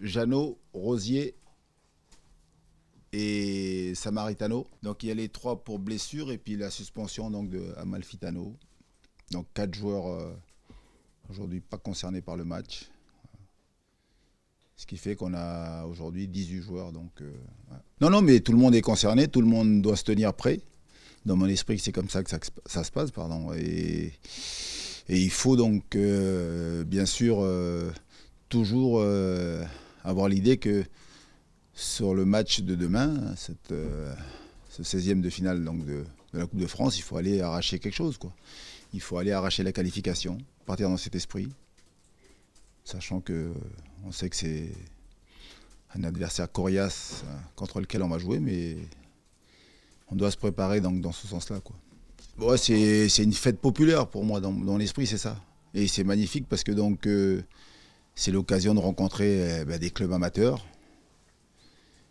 Jeannot, Rosier et Samaritano. Donc il y a les 3 pour blessure et puis la suspension donc, de Amalfitano. Donc 4 joueurs aujourd'hui pas concernés par le match. Ce qui fait qu'on a aujourd'hui 18 joueurs. Donc, ouais. Non, mais tout le monde est concerné, tout le monde doit se tenir prêt. Dans mon esprit, c'est comme ça que ça se passe. Pardon. Et il faut donc, bien sûr, toujours avoir l'idée que sur le match de demain, ce 16e de finale donc de la Coupe de France, il faut aller arracher quelque chose, quoi. Il faut aller arracher la qualification, partir dans cet esprit, sachant qu'on sait que c'est un adversaire coriace contre lequel on va jouer, mais on doit se préparer donc, dans ce sens-là, quoi. Bon, c'est une fête populaire pour moi, dans l'esprit, c'est ça. Et c'est magnifique parce que donc, c'est l'occasion de rencontrer des clubs amateurs.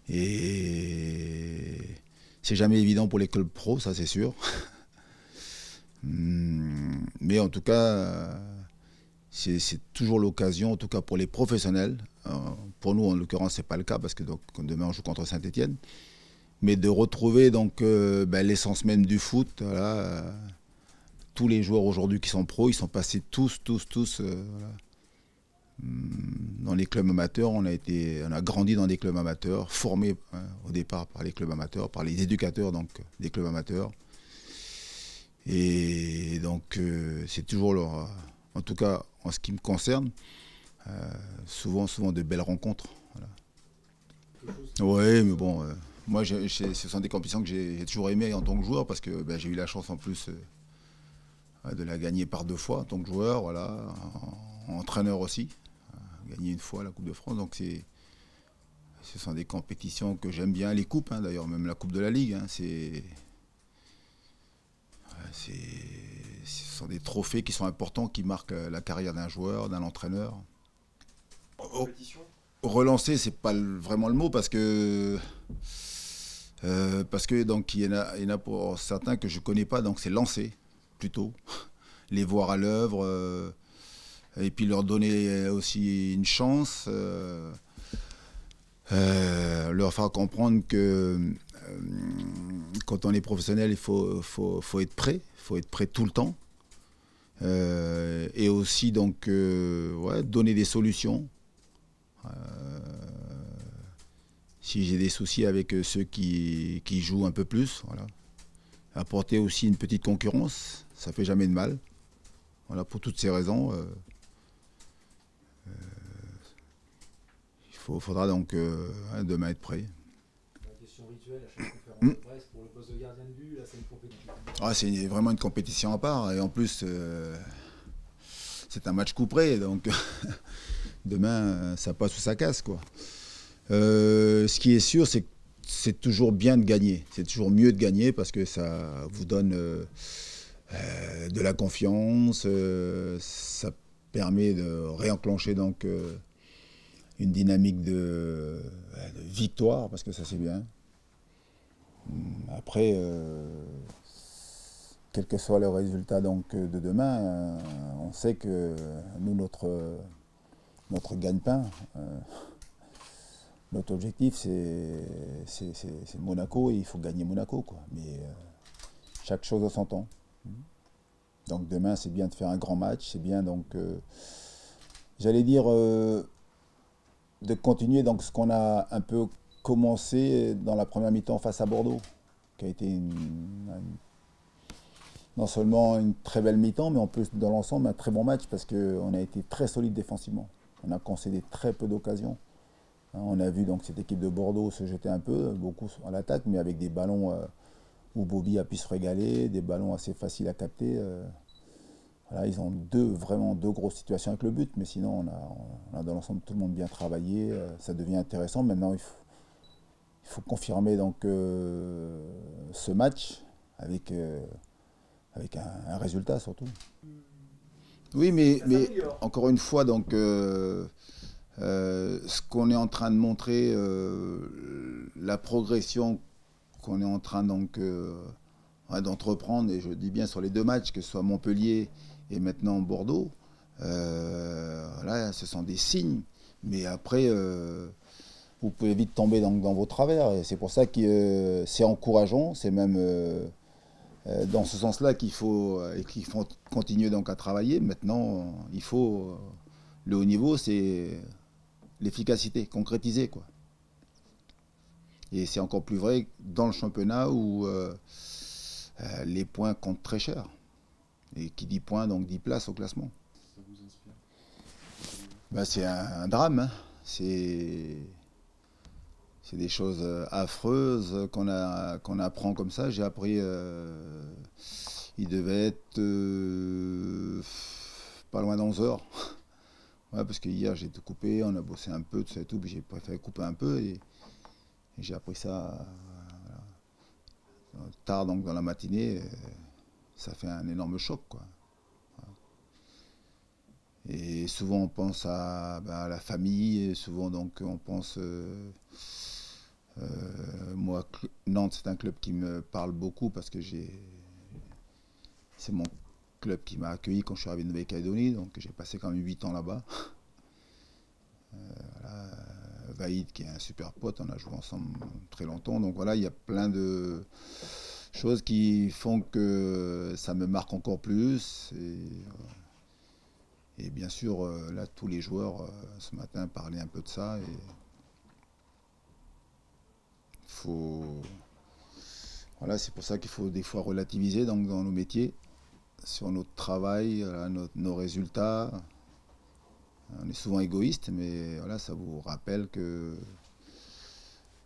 Et c'est jamais évident pour les clubs pros, ça c'est sûr. Mais en tout cas, c'est toujours l'occasion, en tout cas pour les professionnels. Pour nous, en l'occurrence, c'est pas le cas parce que donc, demain on joue contre Saint-Étienne. Mais de retrouver donc l'essence même du foot. Voilà, tous les joueurs aujourd'hui qui sont pros, ils sont passés tous. Voilà. Dans les clubs amateurs, on a grandi dans des clubs amateurs, formés au départ par les clubs amateurs, par les éducateurs donc, des clubs amateurs. Et donc c'est toujours en tout cas en ce qui me concerne, souvent de belles rencontres. Voilà. Oui, mais bon, moi ce sont des compétitions que j'ai toujours aimées en tant que joueur parce que j'ai eu la chance en plus de la gagner par 2 fois en tant que joueur, voilà, en entraîneur aussi. Gagné 1 fois la Coupe de France, donc ce sont des compétitions que j'aime bien, les coupes d'ailleurs, même la Coupe de la Ligue, ce sont des trophées qui sont importants, qui marquent la carrière d'un joueur, d'un entraîneur. Relancer, c'est pas vraiment le mot parce que donc il y en a pour certains que je connais pas, donc c'est lancer plutôt, les voir à l'œuvre. Et puis leur donner aussi une chance, leur faire comprendre que quand on est professionnel, il faut être prêt, tout le temps. Et aussi donc donner des solutions. Si j'ai des soucis avec ceux qui jouent un peu plus, voilà. Apporter aussi une petite concurrence, ça fait jamais de mal. Voilà, pour toutes ces raisons. Il faudra donc demain être prêt. La question rituelle à chaque conférence de presse pour le poste de gardien de but, là c'est une compétition. C'est vraiment une compétition à part et en plus c'est un match couperé donc demain ça passe ou ça casse, quoi. Ce qui est sûr c'est que c'est toujours bien de gagner, c'est toujours mieux de gagner parce que ça vous donne de la confiance, ça permet de réenclencher donc une dynamique de victoire, parce que ça c'est bien. Après, quel que soit le résultat donc, de demain, on sait que nous, notre gagne-pain, notre objectif c'est Monaco et il faut gagner Monaco, quoi. Mais chaque chose a son temps. Donc demain c'est bien de faire un grand match, c'est bien donc, j'allais dire, de continuer donc ce qu'on a un peu commencé dans la première mi-temps face à Bordeaux, qui a été non seulement une très belle mi-temps, mais en plus dans l'ensemble un très bon match parce qu'on a été très solide défensivement. On a concédé très peu d'occasions. On a vu donc cette équipe de Bordeaux se jeter un peu, beaucoup à l'attaque, mais avec des ballons où Bobby a pu se régaler, des ballons assez faciles à capter. Voilà, ils ont vraiment deux grosses situations avec le but, mais sinon on a dans l'ensemble tout le monde bien travaillé, ça devient intéressant. Maintenant il faut confirmer donc, ce match avec un résultat surtout. Oui, mais encore une fois, donc, ce qu'on est en train de montrer, la progression qu'on est en train donc, ouais, d'entreprendre, et je dis bien sur les 2 matchs, que ce soit Montpellier et maintenant Bordeaux, voilà, ce sont des signes. Mais après, vous pouvez vite tomber dans vos travers. Et c'est pour ça que c'est encourageant, c'est même dans ce sens-là qu'il faut continuer donc à travailler. Maintenant, il faut le haut niveau, c'est l'efficacité, concrétiser quoi. Et c'est encore plus vrai dans le championnat où les points comptent très cher. Et qui dit points, donc dit place au classement. Ça vous inspire? Ben, c'est un drame, hein. C'est des choses affreuses qu'on apprend comme ça. J'ai appris, il devait être pas loin d'11 heures. Ouais, parce que hier j'ai tout coupé, on a bossé un peu, tout ça et tout, puis j'ai préféré couper un peu et j'ai appris ça tard donc dans la matinée. Ça fait un énorme choc, quoi. Et souvent on pense à la famille, et souvent donc on pense moi, Nantes, c'est un club qui me parle beaucoup parce que c'est mon club qui m'a accueilli quand je suis arrivé de Nouvelle-Calédonie, donc j'ai passé quand même 8 ans là-bas. Voilà, Vaïd qui est un super pote, on a joué ensemble très longtemps, donc voilà, il y a plein de choses qui font que ça me marque encore plus. Et bien sûr, là, tous les joueurs ce matin parlaient un peu de ça. Et faut, voilà, c'est pour ça qu'il faut des fois relativiser donc, dans nos métiers, sur notre travail, voilà, nos résultats. On est souvent égoïste, mais voilà, ça vous rappelle que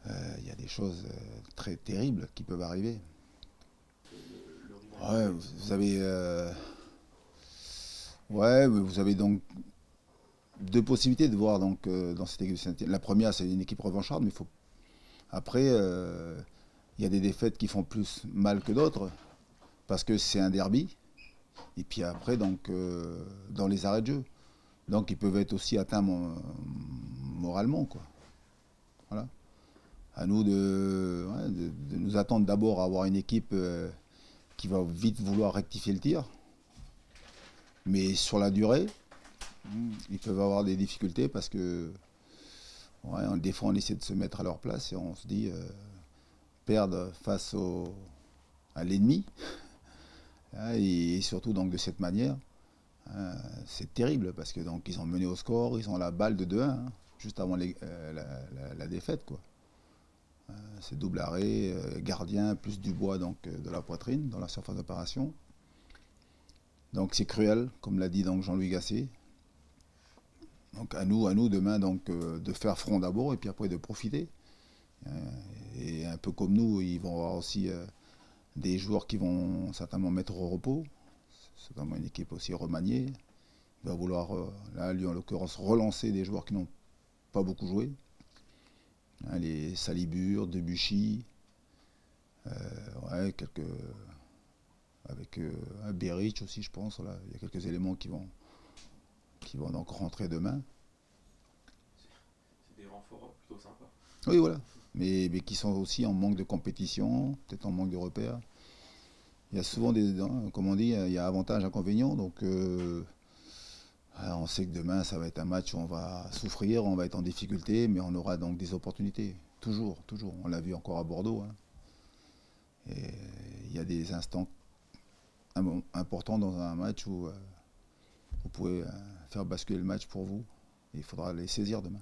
il y a des choses très terribles qui peuvent arriver. Ouais, vous avez donc 2 possibilités de voir donc, dans cette équipe de Saint-Étienne. La première, c'est une équipe revancharde, mais après, il y a des défaites qui font plus mal que d'autres, parce que c'est un derby. Et puis après, donc, dans les arrêts de jeu. Donc, ils peuvent être aussi atteints moralement, quoi. Voilà. À nous de nous attendre d'abord à avoir une équipe qui va vite vouloir rectifier le tir. Mais sur la durée, ils peuvent avoir des difficultés parce que des fois on essaie de se mettre à leur place et on se dit perdre face à l'ennemi, hein, et surtout donc de cette manière, hein, c'est terrible parce que donc ils ont mené au score, ils ont la balle de 2-1 hein, juste avant la défaite quoi. C'est double arrêt, gardien plus Dubois donc de la poitrine dans la surface d'opération. Donc c'est cruel, comme l'a dit donc Jean-Louis Gasset. Donc à nous demain donc de faire front d'abord et puis après de profiter. Et un peu comme nous, ils vont avoir aussi des joueurs qui vont certainement mettre au repos. C'est vraiment une équipe aussi remaniée. Il va vouloir, là, lui en l'occurrence, relancer des joueurs qui n'ont pas beaucoup joué. Hein, les Salibur, Debuchy, quelques. Avec Beric aussi, je pense. Là. Il y a quelques éléments qui vont donc rentrer demain. C'est des renforts plutôt sympas. Oui, voilà. Mais qui sont aussi en manque de compétition, peut-être en manque de repères. Il y a souvent comme on dit, il y a avantages, inconvénients. Donc, on sait que demain, ça va être un match où on va souffrir, on va être en difficulté, mais on aura donc des opportunités. Toujours, toujours. On l'a vu encore à Bordeaux. Hein. Et il y a des instants important dans un match où vous pouvez faire basculer le match pour vous. Et il faudra les saisir demain.